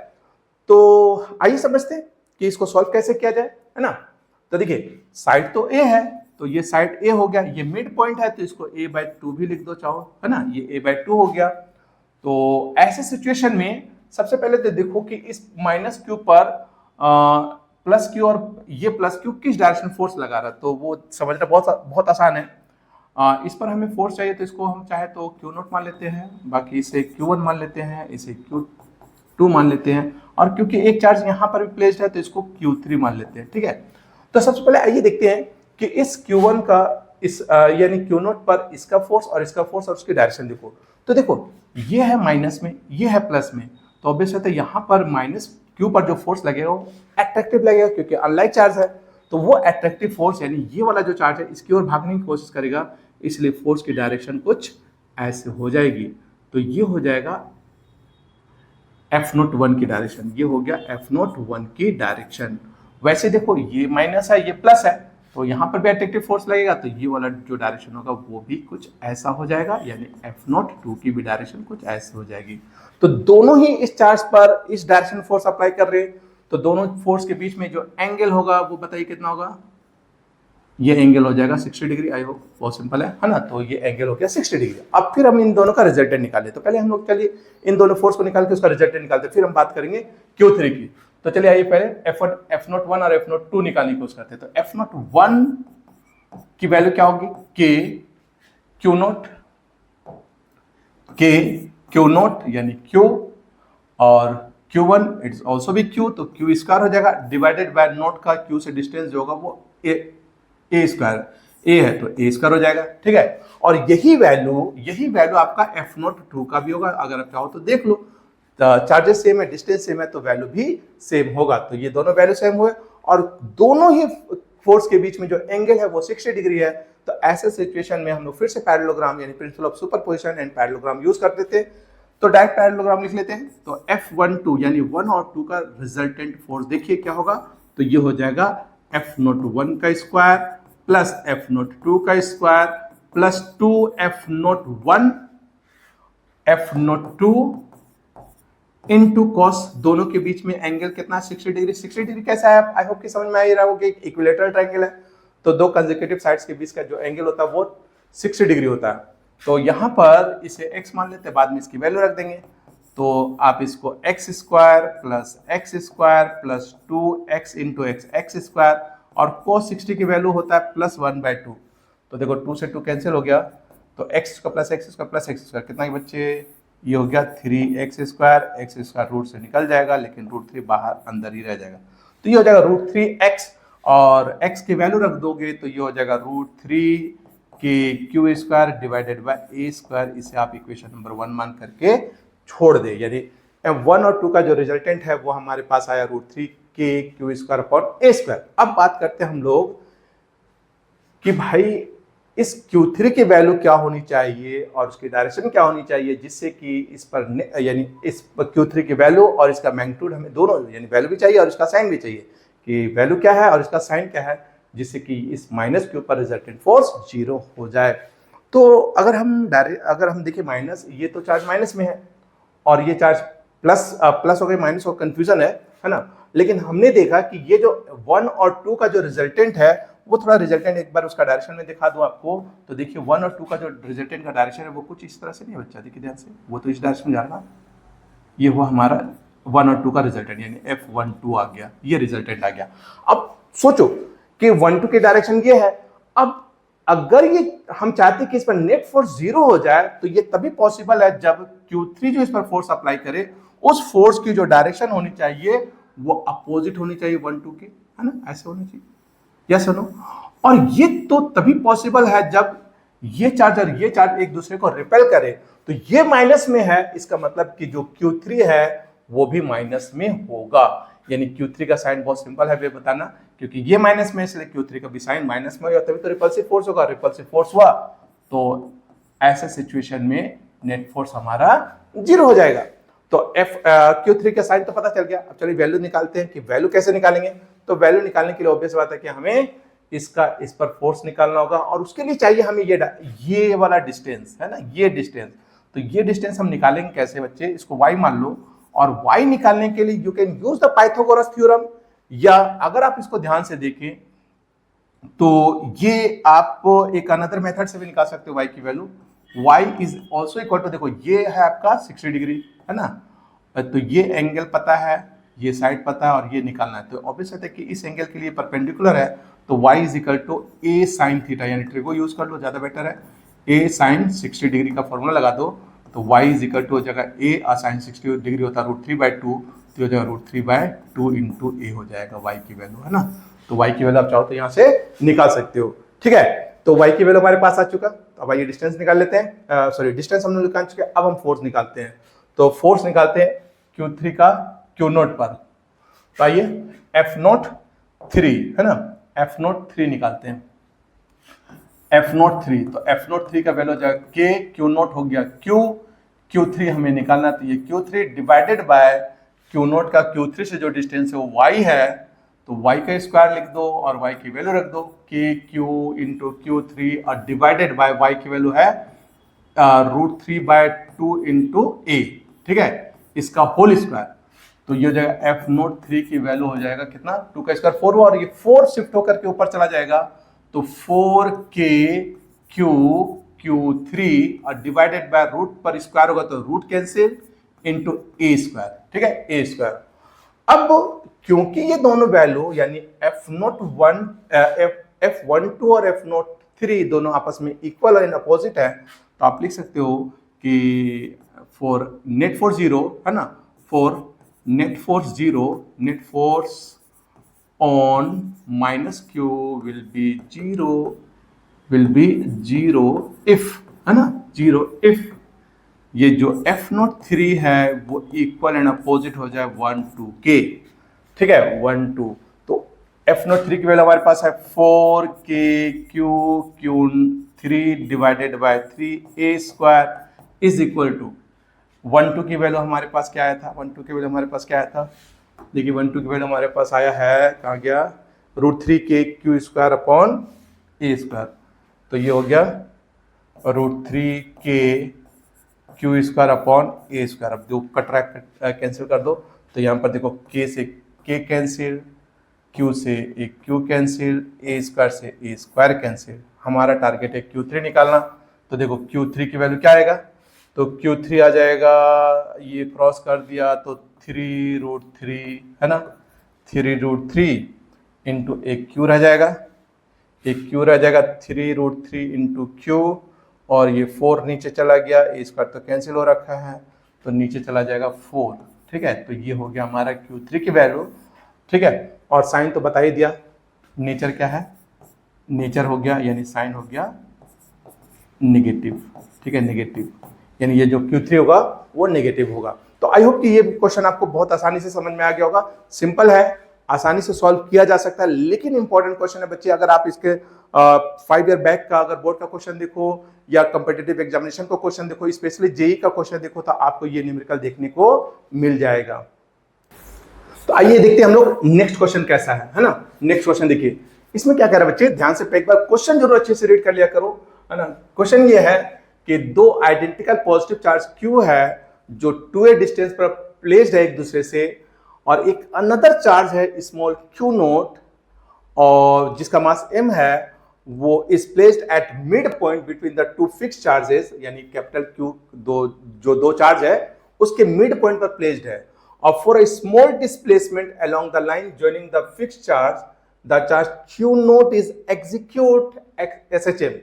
तो आइए समझते हैं कि इसको सॉल्व कैसे किया जाए, है ना। तो देखिए साइड तो A है, तो ये साइड A हो गया, ये मिड पॉइंट है तो इसको a/2 भी लिख दो चाहो, है ना, ये a/2 हो गया। तो ऐसे सिचुएशन में सबसे पहले तो देखो कि इस -Q पर प्लस Q और ये प्लस Q किस डायरेक्शन फोर्स लगा रहा है, तो वो समझना बहुत आसान है। इस पर हमें फोर्स चाहिए, तो इसको हम चाहे तो Q0 मान लेते हैं, बाकी इसे Q1 मान लेते हैं, इसे Q2 मान लेते हैं, और क्योंकि एक चार्ज यहाँ पर भी प्लेस्ड है तो इसको Q3 मान लेते हैं। ठीक है, तो सबसे पहले आइए देखते हैं कि इस Q1 का इस यानी Q0 पर इसका फोर्स और इसका फोर्स और उसकी डायरेक्शन देखो। तो देखो ये है माइनस में, ये है प्लस में, तो ऑब्वियस है तो यहाँ पर -Q पर जो फोर्स लगेगा वो एट्रैक्टिव लगेगा, क्योंकि अनलाइक चार्ज है, तो वो एट्रैक्टिव फोर्स यानी ये वाला जो चार्ज है इसकी ओर भागने की कोशिश करेगा, इसलिए फोर्स की डायरेक्शन कुछ ऐसे हो जाएगी। तो ये हो जाएगा F01 की डायरेक्शन, ये हो गया F01 की डायरेक्शन। वैसे देखो ये माइनस है, ये प्लस है, तो यहाँ पर भी एट्रैक्टिव फोर्स लगेगा, तो ये वाला जो डायरेक्शन होगा वो भी कुछ ऐसा हो जाएगा, यानी F02 की भी डायरेक्शन कुछ ऐसे हो जाएगी। तो दोनों ही इस चार्ज पर इस डायरेक्शन फोर्स अप्लाई कर रहे हैं, तो दोनों फोर्स के बीच में जो एंगल होगा वो बताइए कितना होगा, ये एंगल हो जाएगा 60 डिग्री। आई होप बहुत सिंपल है ना। तो ये एंगल हो गया 60 डिग्री। अब फिर हम इन दोनों का रिजल्टेंट निकालें, तो पहले हम लोग चलिए इन दोनों फोर्स को निकाल के उसका रिजल्टेंट निकालते, फिर हम बात करेंगे Q3 की। तो चलिए आइए पहले F01 और F02 निकालने की कोशिश करते हैं। तो F01 की वैल्यू क्या होगी, K Q0 यानी Q, और Q1 इट्स ऑल्सो भी Q, तो Q स्क्वायर हो जाएगा, डिवाइडेड बाय नोट का Q से डिस्टेंस जो होगा वो ए स्क्वायर, ए है तो ए स्क्वायर हो जाएगा, ठीक है। और यही वैल्यू आपका एफ नोट 2 का भी होगा, अगर आप चाहो तो देख लो, चार्जेस सेम है, डिस्टेंस सेम है, तो वैल्यू भी सेम होगा। तो ये दोनों वैल्यू सेम हुए और दोनों ही फोर्स के बीच में जो एंगल है वो 60 डिग्री है। तो ऐसे सिचुएशन में हम लोग फिर से पैरेललोग्राम यानी principle of superposition and parallelogram use करते थे। तो डायरेक्ट पैरेललोग्राम लिख लेते हैं। तो F12 यानी 1 और 2 का रिजल्टेंट फोर्स देखिए क्या होगा, तो ये हो जाएगा F01 का स्क्वायर प्लस F02 का square plus 2 F01 F02 into cos, दोनों के बीच में एंगल कितना 60 डिग्री। 60 डिग्री कैसा है, आई होप कि समझ में आ ही रहा होगा कि इक्विलेटरल ट्रायंगल है, तो दो कंसेक्यूटिव साइड्स के बीच का जो एंगल होता है वो 60 डिग्री होता है। तो यहां पर इसे x मान लेते हैं, बाद में इसकी वैल्यू रख देंगे। तो आप इसको x square plus 2x into x square, और cos 60 की वैल्यू होता है +1/2। तो देखो 2 से 2 कैंसिल हो गया, तो x का प्लस एक्स स्क्वायर कितना है बच्चे, ये हो गया 3x स्क्वायर रूट से निकल जाएगा, लेकिन √3 बाहर अंदर ही रह जाएगा, तो ये हो जाएगा √3x, और x की वैल्यू रख दोगे तो ये हो जाएगा √3 के Q square divided by A square. इसे आप इक्वेशन नंबर 1 मान करके छोड़ दे, यानी 1 और 2 का जो रिजल्टेंट है वो हमारे पास आया √3 के क्यू स्क्वायर अपॉन ए स्क्वायर। अब बात करते हैं हम लोग कि भाई इस Q3 की वैल्यू क्या होनी चाहिए और उसकी डायरेक्शन क्या होनी चाहिए, जिससे कि इस पर यानी इस Q3 की वैल्यू और इसका मैग्नीट्यूड हमें दोनों, यानी वैल्यू भी चाहिए और इसका साइन भी चाहिए कि वैल्यू क्या है और इसका साइन क्या है, जिससे कि इस माइनस के ऊपर रिजल्टेंट फोर्स 0 हो जाए। तो अगर हम देखिए माइनस, ये तो चार्ज माइनस में है और ये चार्ज प्लस हो गई, माइनस हो, कंफ्यूजन है ना। लेकिन हमने देखा कि ये जो 1 और 2 का जो रिजल्टेंट है वो थोड़ा रिजल्टेंट एक बार उसका डायरेक्शन में दिखा दूं आपको, तो देखिए 1 और 2 का जो रिजल्टेंट का डायरेक्शन है वो कुछ इस तरह से नहीं है बच्चा, देखिए ध्यान से, वो तो इस डायरेक्शन में जा रहा, ये हुआ हमारा 1 और 2 का रिजल्टेंट, यानी F12 आ गया, ये रिजल्टेंट आ गया। अब सोचो कि 1-2 के डायरेक्शन ये है, अब अगर ये हम चाहते हैं कि इस पर नेट फोर्स 0 हो जाए, तो ये तभी पॉसिबल है जब Q3 जो इस पर फोर्स अप्लाई करे, उस फोर्स की जो डायरेक्शन होनी चाहिए वो अपोजिट होनी चाहिए 1-2 के, है ना, ऐसे होनी चाहिए, यस और नो। और ये तो तभी पॉसिबल है जब ये चार्ज और ये चार्ज एक दूसरे को रिपेल करे। तो ये माइनस में है, इसका मतलब कि जो Q3 है वो भी माइनस में होगा, यानी Q3 का साइन बहुत सिंपल है वे बताना, क्योंकि ये माइनस में, इसलिए Q3 का भी साइन माइनस में होगा, तभी तो रिपल्सिव फोर्स होगा, रिपल्सिव फोर्स हुआ तो ऐसे सिचुएशन में नेट फोर्स हमारा 0 हो जाएगा। तो Q3 का साइन तो पता चल गया। अब चलिए वैल्यू निकालते हैं कि वैल्यू कैसे निकालेंगे। तो वैल्यू निकालने के लिए ऑब्वियस बात है कि हमें इस पर फोर्स निकालना होगा, और उसके लिए चाहिए हमें ये वाला डिस्टेंस, है ना, ये डिस्टेंस। तो ये डिस्टेंस हम निकालेंगे कैसे बच्चे, इसको y मान लो, और y निकालने के लिए you can use the Pythagoras theorem, या अगर आप इसको ध्यान से देखें तो ये आप एक अनदर मेथड से भी निकाल सकते हो y की value. y is also equal to, देखो ये है आपका 60 डिग्री, है ना, तो ये एंगल पता है, ये साइड पता है, और ये निकालना है। तो ऑब्वियस है कि इस एंगल के लिए परपेंडिकुलर है, तो y is equal to a sin theta, यानी ट्रिगो यूज कर लो, ज्यादा बेटर है। a sin 60 डिग्री का फॉर्मूला लगा दो, तो y इज इक्वल टू हो जाएगा a sin 60 डिग्री होता है √3/2, तो हो जाएगा √3/2 इंटू a हो जाएगा y की वैल्यू, है ना। तो y की वैल्यू आप चाहो तो यहाँ से निकाल सकते हो, ठीक है। तो y की वैल्यू हमारे पास आ चुका, तो अब आइए डिस्टेंस निकाल लेते हैं, सॉरी डिस्टेंस हमने निकाल चुके, अब हम फोर्स निकालते हैं। तो फोर्स निकालते हैं Q3 का Q0 पर, तो आइए F03, है ना, F03 निकालते हैं, F03, तो F03 का वैल्यू हो जाएगा K, Q0 हो गया Q3 हमें निकालना, तो ये Q3 डिवाइडेड बाय Q0 का Q3 से जो डिस्टेंस है वो y है, तो y का स्क्वायर लिख दो और y की वैल्यू रख दो, KQ इंटू Q3, और डिवाइडेड बाय y की वैल्यू है √3/2 इंटू a, ठीक है, इसका होल स्क्वायर। तो ये हो जाएगा F03 की वैल्यू हो जाएगा कितना, 2 का स्क्वायर 4 हुआ, और ये 4 शिफ्ट होकर के ऊपर चला जाएगा, तो 4KQ Q3 और डिवाइडेड बाय रूट पर स्क्वायर होगा, तो root cancel into a square, ठीक है, a स्क्वायर। अब क्योंकि ये दोनों वैल्यू यानी F12 और F03 दोनों आपस में इक्वल एंड अपोजिट है, तो आप लिख सकते हो कि फॉर नेट फोर्स 0, है ना, for net force 0, net force on minus Q will be zero if, है ना, जीरो इफ ये जो F03 है वो इक्वल एंड अपोजिट हो जाए 1 2 के, ठीक है, 1 2। तो F03 की वैल्यू हमारे पास है 4 के Q 3 divided by 3 a square is equal to 1 2 की वैल्यू हमारे पास क्या आया था, 1 2 की वैल्यू हमारे पास क्या आया था, देखिए 1 2 की वैल्यू हमारे पास आया है, कहाँ गया, √3 के क्यू स्क्वायर अपॉन ए स्क्वायर। तो ये हो गया √3 के क्यू स्क्वायर अपॉन ए स्क्वायर। अब जो कट रहा है कैंसिल कर दो, तो यहाँ पर देखो के से के कैंसिल, क्यू से एक क्यू कैंसिल, ए स्क्वायर से ए स्क्वायर कैंसिल। हमारा टारगेट है Q3 निकालना। तो देखो Q3 की वैल्यू क्या आएगा, तो Q3 आ जाएगा, ये क्रॉस कर दिया तो 3√3, है ना, 3√3 इंटू एक क्यू रह जाएगा, एक क्यू रह जाएगा 3√3 इंटू क्यू, और ये 4 नीचे चला गया, ए स्क्वायर तो कैंसिल हो रखा है, तो नीचे चला जाएगा 4, ठीक है। तो ये हो गया हमारा Q3 की वैल्यू, ठीक है। और साइन तो बता ही दिया, नेचर क्या है, नेचर हो गया यानी साइन हो गया नेगेटिव, ठीक है, नेगेटिव, यानी ये जो Q3 होगा वो नेगेटिव होगा। तो आई होप कि ये क्वेश्चन आपको बहुत आसानी से समझ में आ गया होगा। सिंपल है, आसानी से सॉल्व किया जा सकता है, लेकिन इंपॉर्टेंट क्वेश्चन है बच्चे। अगर आप इसके 5 ईयर बैक का अगर बोर्ड का क्वेश्चन देखो या कॉम्पिटिटिव एग्जामिनेशन का क्वेश्चन देखो, स्पेशली जेई का क्वेश्चन देखो, तो आपको ये न्यूमेरिकल देखने को मिल जाएगा। तो आइए देखते हैं हम लोग नेक्स्ट क्वेश्चन कैसा है ना। नेक्स्ट क्वेश्चन देखिए, इसमें क्या कह रहा है बच्चे, ध्यान से एक बार क्वेश्चन जरूर अच्छे से रीड कर लिया करो, है ना। क्वेश्चन ये है कि दो आइडेंटिकल पॉजिटिव चार्ज Q है जो 2a डिस्टेंस पर प्लेस्ड है एक दूसरे से, और एक अनदर चार्ज है स्मॉल Q0 और जिसका मास m है, वो is placed at mid point between the two fixed charges, यानी कैपिटल Q दो चार्ज है उसके मिड पॉइंट पर प्लेस्ड है, और for a small displacement along the line joining the fixed charge the charge Q0 is execute SHM.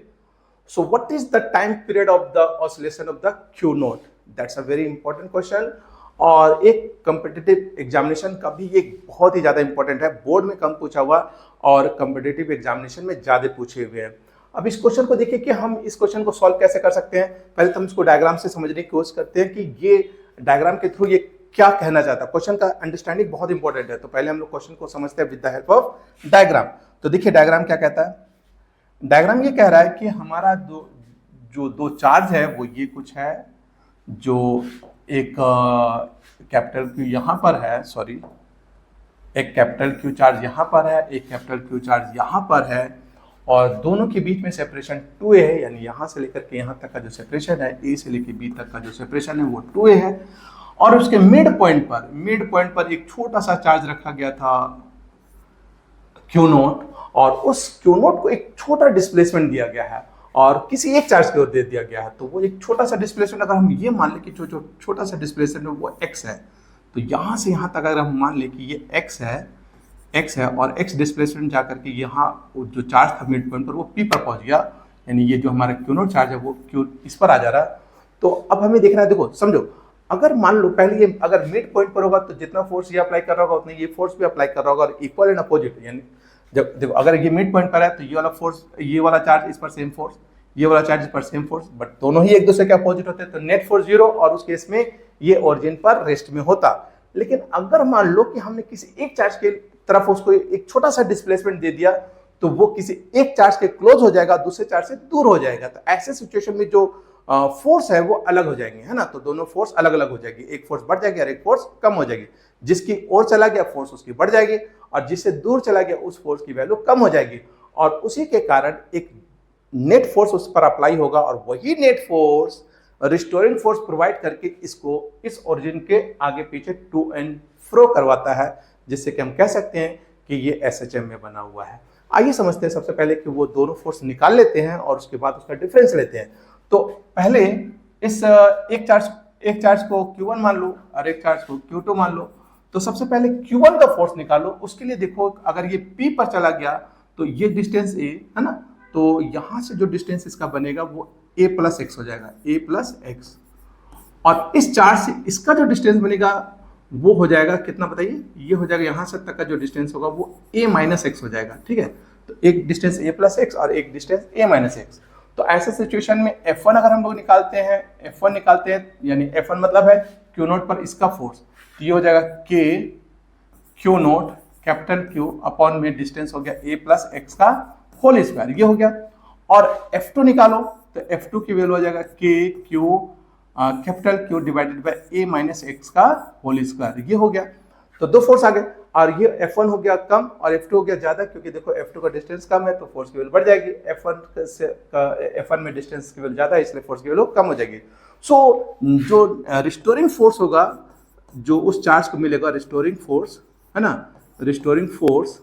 So what is the time period of the oscillation of the Q0? That's a very important question. और एक competitive examination का भी एक बहुत ही ज़्यादा important है, board में कम पूछा हुआ और कॉम्पिटिटिव एग्जामिनेशन में ज़्यादा पूछे हुए हैं। अब इस क्वेश्चन को देखिए कि हम इस क्वेश्चन को सॉल्व कैसे कर सकते हैं। पहले तो हम इसको डायग्राम से समझने की कोशिश करते हैं कि ये डायग्राम के थ्रू ये क्या कहना चाहता है। क्वेश्चन का अंडरस्टैंडिंग बहुत इंपॉर्टेंट है, तो पहले हम लोग क्वेश्चन को समझते हैं with the help of diagram. तो देखिए डायग्राम क्या कहता है, डायग्राम ये कह रहा है कि हमारा दो चार्ज है वो ये कुछ है, जो एक कैपिटल Q यहाँ पर है, सॉरी, एक कैपिटल Q चार्ज यहाँ पर है, एक कैपिटल Q चार्ज यहाँ पर है, और दोनों के बीच में सेपरेशन 2a है, यानी यहाँ से लेकर के यहाँ तक का जो सेपरेशन है, A से लेकर B तक का जो सेपरेशन है वो 2a है। और उसके मिड पॉइंट पर एक छोटा सा चार्ज रखा गया था Q0, और उस Q0 को एक छोटा डिस्प्लेसमेंट दिया गया है और किसी एक चार्ज की ओर दे दिया गया है। तो वो एक छोटा सा डिस्प्लेसमेंट, अगर हम ये मान लें कि जो छोटा सा डिस्प्लेसमेंट है वो x है, तो यहाँ से यहाँ तक अगर हम मान लें कि ये x है और x डिस्प्लेसमेंट जाकर के यहाँ जो चार्ज था मिड पॉइंट पर वो P पर पहुंच गया, यानी ये जो हमारा Q0 चार्ज है वो Q इस पर आ जा रहा है। तो अब हमें देखना है, देखो समझो, अगर मान लो पहले ये अगर मिड पॉइंट पर होगा तो जितना फोर्स ये अप्लाई कर रहा होगा उतना ये फोर्स भी अप्लाई कर रहा होगा, और इक्वल एंड अपोजिट, यानी जब देखो अगर ये मिड पॉइंट पर है तो ये वाला फोर्स, ये वाला चार्ज इस पर सेम फोर्स, ये वाला चार्ज इस पर सेम फोर्स, बट दोनों ही एक दूसरे के अपोजिट होते हैं, तो नेट फोर्स 0, और उस केस में ये ओरिजिन पर रेस्ट में होता। लेकिन अगर मान लो कि हमने किसी एक चार्ज के तरफ उसको एक छोटा सा डिस्प्लेसमेंट दे दिया, तो वो किसी एक चार्ज के क्लोज हो जाएगा, दूसरे चार्ज से दूर हो जाएगा। तो ऐसे सिचुएशन में जो फोर्स है वो अलग हो जाएंगे, है ना। तो दोनों फोर्स अलग अलग हो जाएगी, एक फोर्स बढ़ जाएगी और एक फोर्स कम हो जाएगी। जिसकी ओर चला गया फोर्स उसकी बढ़ जाएगी, और जिससे दूर चला गया उस फोर्स की वैल्यू कम हो जाएगी, और उसी के कारण एक नेट फोर्स उस पर अप्लाई होगा, और वही net force restoring force provide करके इसको इस ओरिजिन के आगे पीछे टू एंड फ्रो करवाता है, जिससे कि हम कह सकते हैं कि ये SHM में बना हुआ है। आइए समझते हैं सबसे पहले कि वो दोनों फोर्स निकाल लेते हैं और उसके बाद उसका डिफरेंस लेते हैं। तो पहले इस एक चार्ज को Q1 मान लो और एक चार्ज को Q2 मान लो। तो सबसे पहले Q1 का फोर्स निकालो। उसके लिए देखो, अगर ये P पर चला गया तो ये डिस्टेंस A है ना, तो यहां से जो डिस्टेंस इसका बनेगा वो A + x हो जाएगा, A + x। और इस चार्ज से इसका जो डिस्टेंस बनेगा वो हो जाएगा कितना बताइए, ये हो जाएगा यहाँ से तक का जो डिस्टेंस होगा वो a माइनस एक्स हो जाएगा, ठीक है। तो एक डिस्टेंस a प्लस एक्स और एक डिस्टेंस a माइनस एक्स। तो ऐसे सिचुएशन में F1 अगर हम लोग निकालते हैं, F1 निकालते हैं यानी F1 मतलब है Q नोट पर इसका फोर्स, तो ये हो जाएगा K Q note capital Q upon में डिस्टेंस हो गया a प्लस एक्स का होल स्क्वायर, ये हो गया। और F2 निकालो तो F2 की वैल्यू हो जाएगा K Q capital Q divided bye a minus x का होल स्क्वायर, ये हो गया। तो दो फोर्स आ गए और ये F1 हो गया कम और F2 हो गया ज्यादा, क्योंकि देखो F2 का डिस्टेंस कम है तो फोर्स की वैल्यू बढ़ जाएगी, F1 में डिस्टेंस की वैल्यू ज्यादा है इसलिए फोर्स की वैल्यू कम हो जाएगी। सो जो रिस्टोरिंग फोर्स होगा, जो उस चार्ज को मिलेगा रिस्टोरिंग फोर्स, है ना, रिस्टोरिंग फोर्स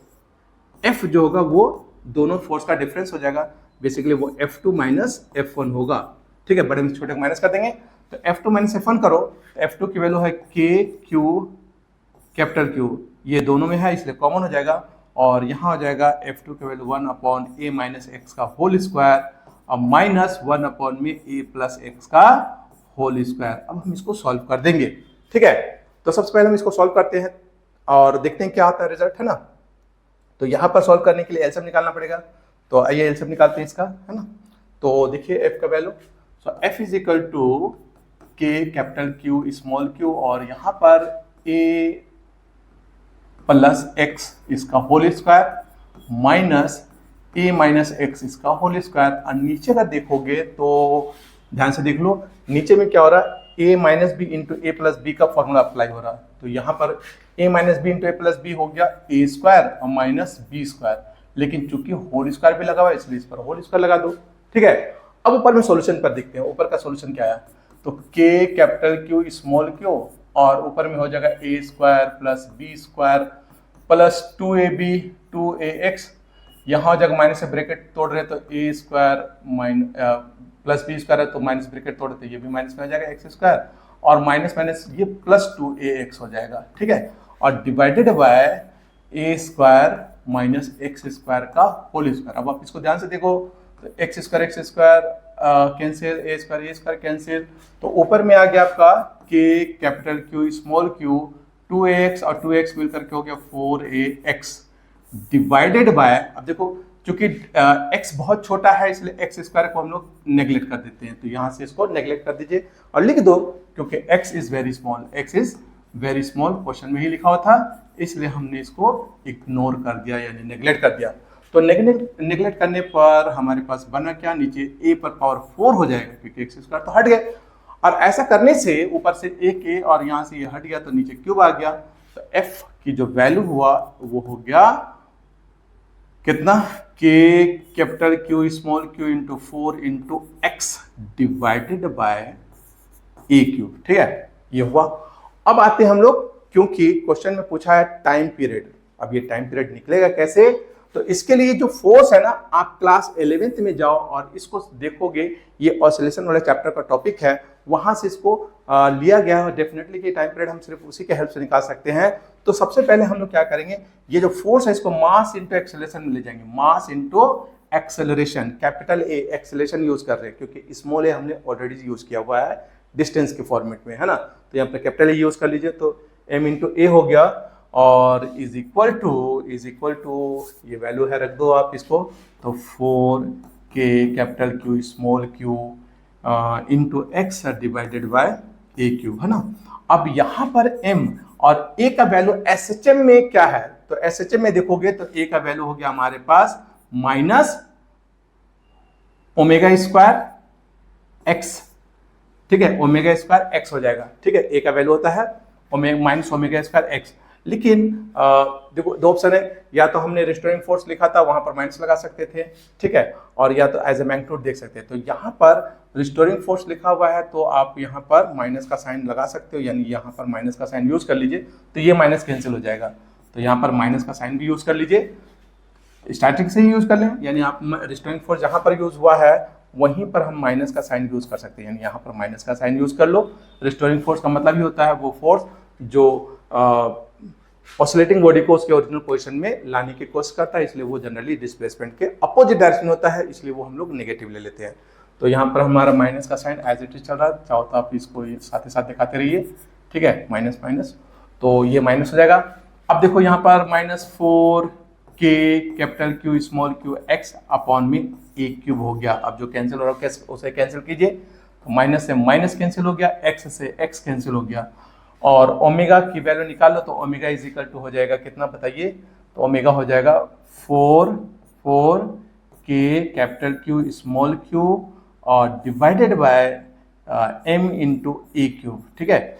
F जो होगा वो दोनों फोर्स का डिफरेंस हो जाएगा, बेसिकली वो F2 माइनस F1 होगा, ठीक है। बड़े में छोटे को माइनस कर देंगे तो F2 माइनस F1 करो तो F2 की वैल्यू है K Q कैपिटल Q, ये दोनों में है इसलिए कॉमन हो जाएगा और यहाँ हो जाएगा F2 की value 1 upon a minus x का होल स्क्वायर और माइनस 1 अपॉन में a प्लस एक्स का होल स्क्वायर। अब हम इसको सॉल्व कर देंगे, ठीक है। तो सबसे पहले हम इसको सॉल्व करते हैं और देखते हैं क्या आता है रिजल्ट, है ना। तो यहाँ पर सॉल्व करने के लिए एलसीएम निकालना पड़ेगा, तो आइए एलसीएम निकालते हैं इसका, है ना। तो देखिए f का value, so f is equal to k capital Q small q और यहाँ पर a प्लस एक्स इसका whole square minus a minus X इसका होल स्क्वायर। और नीचे का देखोगे तो ध्यान से देख लो, नीचे में क्या हो रहा है, a minus B into A plus B का फॉर्मूला अप्लाई हो रहा है। तो यहाँ पर a minus B into A plus B हो गया a स्क्वायर और माइनस बी स्क्वायर, लेकिन चूंकि होल स्क्वायर भी लगा हुआ है इसलिए इस पर होल स्क्वायर लगा दो, ठीक है। अब ऊपर में सॉल्यूशन पर देखते हैं, ऊपर का सॉल्यूशन क्या आया। तो k capital Q small q और ऊपर में हो जाएगा a square plus B square plus 2ab 2ax, यहाँ हो जाएगा माइनस से ब्रैकेट तोड़ रहे तो a square plus B square है तो माइनस ब्रैकेट तोड़ तो ये भी माइनस में हो जाएगा एक्स स्क्वायर और माइनस माइनस ये प्लस 2ax हो जाएगा, ठीक है। और divided bye a square minus x square का होल स्क्वायर। अब आप इसको ध्यान से देखो तो x square cancel, a square cancel, तो ऊपर में आ गया आपका k capital Q small q 2ax और 2x मिलकर के हो गया 4ax डिवाइडेड बाय, अब देखो चूंकि x बहुत छोटा है इसलिए एक्स स्क्वायर को हम लोग नेग्लेक्ट कर देते हैं, तो यहाँ से इसको नेग्लेक्ट कर दीजिए और लिख दो, क्योंकि x is very small, x is very small question में ही लिखा हुआ था इसलिए हमने इसको इग्नोर कर दिया यानी नेग्लेक्ट कर दिया। तो नेग्लेक्ट करने पर हमारे पास बना क्या, नीचे a पर पावर 4 हो जाएगा क्योंकि एक्स स्क्वायर तो हट गए और ऐसा करने से ऊपर से एक a और यहाँ से ये हट गया तो नीचे क्यूब आ गया। तो f की जो वैल्यू हुआ वो हो गया कितना, k capital Q small q into 4 into x divided by a cube, ठीक है, ये हुआ। अब आते हैं हम लोग, क्योंकि क्वेश्चन में पूछा है टाइम पीरियड, अब ये टाइम पीरियड निकलेगा कैसे, तो इसके लिए जो फोर्स है ना, आप क्लास 11th में जाओ और इसको देखोगे, ये ऑसिलेशन वाले चैप्टर का टॉपिक है, वहां से इसको लिया गया है डेफिनेटली कि टाइम पीरियड हम सिर्फ उसी के हेल्प से निकाल सकते हैं। तो सबसे पहले हम लोग क्या करेंगे, ये जो फोर्स है इसको मास इंटू एक्सेलरेशन में ले जाएंगे, mass into acceleration, capital A acceleration use कर रहे हैं क्योंकि स्मॉल ए हमने ऑलरेडी यूज किया हुआ है डिस्टेंस के फॉर्मेट में, है ना। तो यहाँ पे कैपिटल ए यूज कर लीजिए तो m इंटू ए हो गया और इज इक्वल टू ये वैल्यू है, रख दो आप इसको, तो 4k capital Q small q into x divided by A cube, है ना। अब यहाँ पर m और a का वैल्यू SHM में क्या है, तो SHM में देखोगे तो a का वैल्यू हो गया हमारे पास माइनस ओमेगा स्क्वायर एक्स, ठीक है, ओमेगा स्क्वायर एक्स हो जाएगा, ठीक है, a का वैल्यू होता है माइनस ओमेगा स्क्वायर एक्स। लेकिन देखो दो ऑप्शन है, या तो हमने रिस्टोरिंग फोर्स लिखा था वहां पर माइनस लगा सकते थे, ठीक है, और या तो एज ए मैग्नीट्यूड देख सकते हैं। तो यहाँ पर रिस्टोरिंग फोर्स लिखा हुआ है तो आप यहाँ पर माइनस का साइन लगा सकते हो, यानी यहाँ पर माइनस का साइन यूज कर लीजिए तो ये माइनस कैंसिल हो जाएगा, तो यहाँ पर माइनस का साइन भी यूज कर लीजिए, स्टार्टिंग से ही यूज कर लें, यानी आप रिस्टोरिंग फोर्स जहाँ पर यूज हुआ है वहीं पर हम माइनस का साइन यूज कर सकते हैं, यानी यहाँ पर माइनस का साइन यूज कर लो। रिस्टोरिंग फोर्स का मतलब ही होता है वो फोर्स जो ऑसिलेटिंग बॉडी को उसके ओरिजिनल पोजीशन में लाने की कोशिश करता है, इसलिए वो जनरली डिस्प्लेसमेंट के अपोजिट डायरेक्शन होता है, इसलिए वो हम लोग नेगेटिव ले लेते हैं। तो यहाँ पर हमारा माइनस का साइन एज इट इज चल रहा है, चाहो तो आप इसको साथ ही साथ दिखाते रहिए, ठीक है, माइनस माइनस। तो ये माइनस हो जाएगा। अब देखो यहाँ पर -4 k capital Q small q x upon में a क्यूब हो गया। अब जो कैंसिल हो रहा है उसे कैंसिल कीजिए, तो माइनस से माइनस कैंसिल हो गया, x से x कैंसिल हो गया, और ओमेगा की वैल्यू निकालो तो ओमेगा इज इक्वल टू हो जाएगा कितना बताइए, तो ओमेगा हो जाएगा 4 k capital Q small q और divided by m into A cube. ठीक है,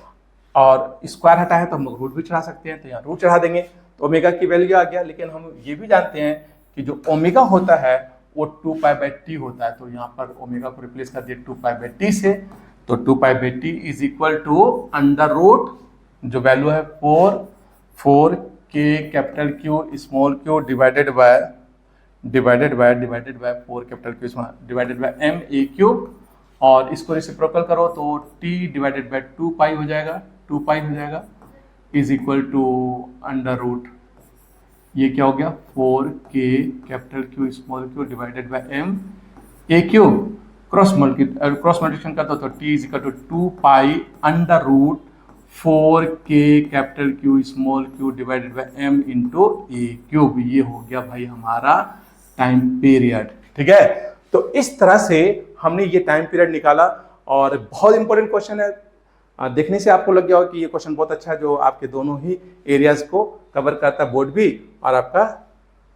और स्क्वायर हटा है तो हम लोग रूट भी चढ़ा सकते हैं, तो यहाँ रूट चढ़ा देंगे तो ओमेगा की वैल्यू आ गया। लेकिन हम ये भी जानते हैं कि जो ओमेगा होता है वो 2π/t होता है, तो यहाँ पर ओमेगा को रिप्लेस कर दिए 2π/t से, तो 2π/t is equal to under root जो वैल्यू है 4 k capital Q small q divided by 4 capital Q small divided by m a cube, और इसको रेसिप्रोकल करो तो t डिवाइडेड बाय 2π हो जाएगा, 2π हो जाएगा is equal to under root, ये क्या हो गया 4k capital Q small q divided by m a cube, cross multiplication करता तो t is equal to 2π under root 4k capital Q small q divided by m into a cube. ये हो गया भाई हमारा टाइम पीरियड। ठीक है, तो इस तरह से हमने ये टाइम पीरियड निकाला, और बहुत इंपॉर्टेंट क्वेश्चन है। देखने से आपको लग गया हो कि ये क्वेश्चन बहुत अच्छा है, जो आपके दोनों ही एरियाज को कवर करता है, बोर्ड भी और आपका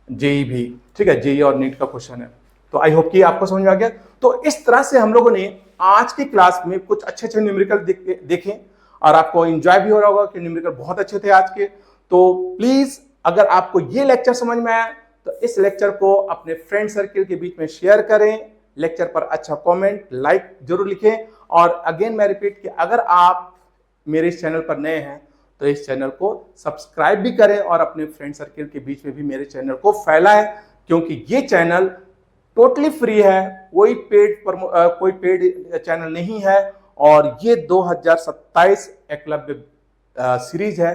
जेई भी। ठीक है, जेई और नीट का क्वेश्चन है, तो आई होप कि आपको समझ में आ गया। तो इस तरह से हम लोगों ने आज की क्लास में कुछ अच्छे अच्छे न्यूमेरिकल देखे, और आपको एंजॉय भी हो रहा होगा कि न्यूमेरिकल बहुत अच्छे थे आज के। तो प्लीज अगर आपको ये लेक्चर समझ में आया तो इस लेक्चर को अपने फ्रेंड सर्किल के बीच में शेयर करें, लेक्चर पर अच्छा कमेंट लाइक जरूर लिखें, और अगेन मैं रिपीट कि अगर आप मेरे इस चैनल पर नए हैं तो इस चैनल को सब्सक्राइब भी करें और अपने फ्रेंड सर्किल के बीच में भी मेरे चैनल को फैलाएं, क्योंकि ये चैनल टोटली फ्री है, कोई पेड चैनल नहीं है, और ये 2027 एकलव्य सीरीज है,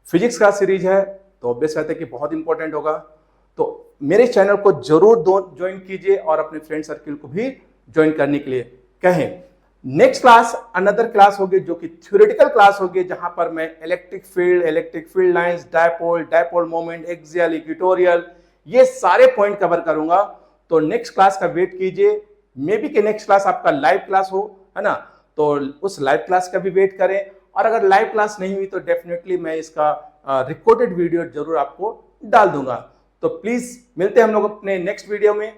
फिजिक्स का सीरीज है, तो ऑब्वियस बात है कि बहुत इंपॉर्टेंट होगा। तो मेरे चैनल को जरूर ज्वाइन कीजिए और अपने फ्रेंड सर्किल को भी ज्वाइन करने के लिए कहें। नेक्स्ट क्लास अनदर क्लास होगी जो कि थ्योरेटिकल क्लास होगी, जहां पर मैं electric field lines, dipole moment, axial, equatorial, ये सारे पॉइंट कवर करूंगा। तो नेक्स्ट क्लास का वेट कीजिए, मे बी कि नेक्स्ट क्लास आपका लाइव क्लास हो, है ना, तो उस लाइव क्लास का भी वेट करें, और अगर लाइव क्लास नहीं हुई तो डेफिनेटली मैं इसका रिकॉर्डेड वीडियो जरूर आपको डाल दूंगा। तो प्लीज मिलते हैं हम लोग अपने नेक्स्ट वीडियो में।